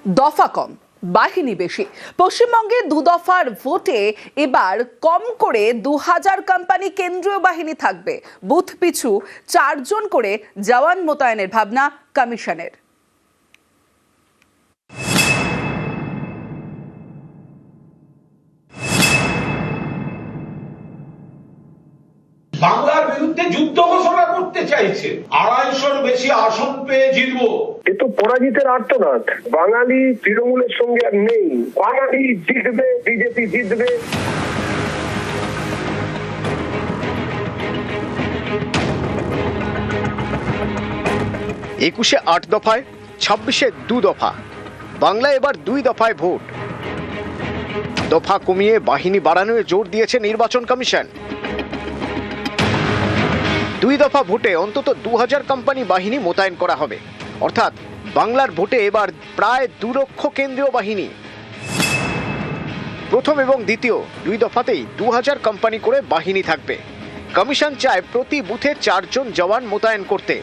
দফা কম বাহিনী বেশি। পশ্চিমবঙ্গে দুদফার ভোটে এবার কম করে 2000 কোম্পানি কেন্দ্রীয় বাহিনী থাকবে। বুথ পিছু 4 জন করে জওয়ান মোতায়েনের ভাবনা কমিশনের। বাংলার বিরুদ্ধে যুদ্ধ ঘোষণা করতে চাইছে, 250-র বেশি আসন পেয়ে জিতবো। এ তো পরাজিতের আর্তনাদ। বাঙালি তৃণমূলের সঙ্গে আর নেই। বাঙালি জিতবে, বিজেপি জিতবে। একুশে 8 দফায়, 26-এ 2 দফা। বাংলায় এবার 2 দফায় ভোট। দফা কমিয়ে বাহিনী বাড়ানোয় জোর দিয়েছে নির্বাচন কমিশন। 2 দফা ভোটে অন্তত 2000 কোম্পানি বাহিনী মোতায়েন করা হবে। অর্থাৎ বাংলার ভোটে এবার প্রায় 2 লক্ষ কেন্দ্রীয় বাহিনী। প্রথম এবং দ্বিতীয় 2 দফাতেই 2000 কোম্পানি করে বাহিনী থাকবে। কমিশন চায় প্রতি বুথে 4 জন জওয়ান মোতায়েন করতে।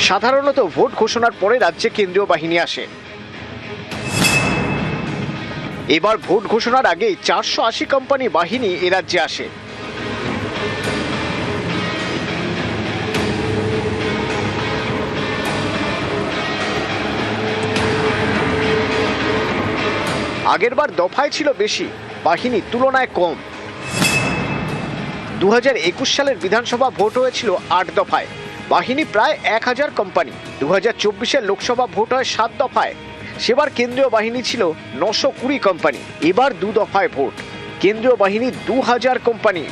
সাধারণত ভোট ঘোষণার পরে রাজ্যে কেন্দ্রীয় বাহিনী আসে। এবার ভোট ঘোষণার আগে 480 কোম্পানি বাহিনী এ রাজ্যে আসে। আগেরবার দফায় ছিল বেশি, বাহিনী তুলনায় কম। 2021 সালের বিধানসভা ভোট হয়েছিল 8 দফায়, বাহিনী প্রায় 1000 কোম্পানি। 2024-এর লোকসভা ভোট হয় 7 দফায়, সেবার কেন্দ্রীয় বাহিনী ছিল 920 কোম্পানি। এবার 2 দফায় ভোট, কেন্দ্রীয় বাহিনী 2000 কোম্পানি।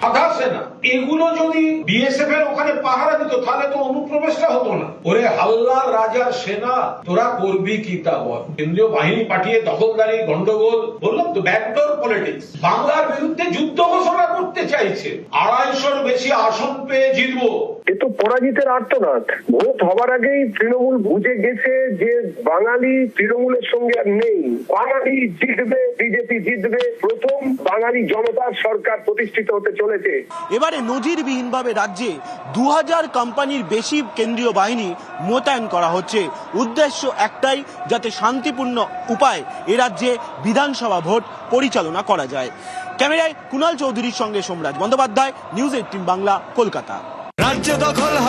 আধা সেনা এগুলো যদি বিএসএফ এর ওখানে পাহারা দিত তাহলে তো অনুপ্রবেশটা হতো না। ওরে হাল্লার রাজার সেনা, তোরা করবি কি তা বল। কেন্দ্রীয় বাহিনী পাঠিয়ে দখলদারি গন্ডগোল, বললাম তো ব্যাকডোর পলিটিক্স। বাংলার বিরুদ্ধে যুদ্ধ ঘোষণা করতে চাইছে, 250-র বেশি আসন পেয়ে জিতবো। এ তো পরাজিতের আর্তনাদ। ভোট হবার আগেই তৃণমূল বুঝে গেছে যে বাঙালি তৃণমূলের সঙ্গে আর নেই। বাঙালি জিতবে, বিজেপি জিতবে। প্রথম বাঙালি জনতার সরকার প্রতিষ্ঠিত হতে চলেছে। এবারে নজিরবিহীনভাবে রাজ্যে 2000 কোম্পানির বেশি কেন্দ্রীয় বাহিনী মোতায়েন করা হচ্ছে। উদ্দেশ্য একটাই, যাতে শান্তিপূর্ণ উপায়ে এ রাজ্যে বিধানসভা ভোট পরিচালনা করা যায়। ক্যামেরায় কুণাল চৌধুরীর সঙ্গে সোমরাজ বন্দ্যোপাধ্যায়, নিউজ 18 বাংলা, কলকাতা। রাজ্য দখল হবে।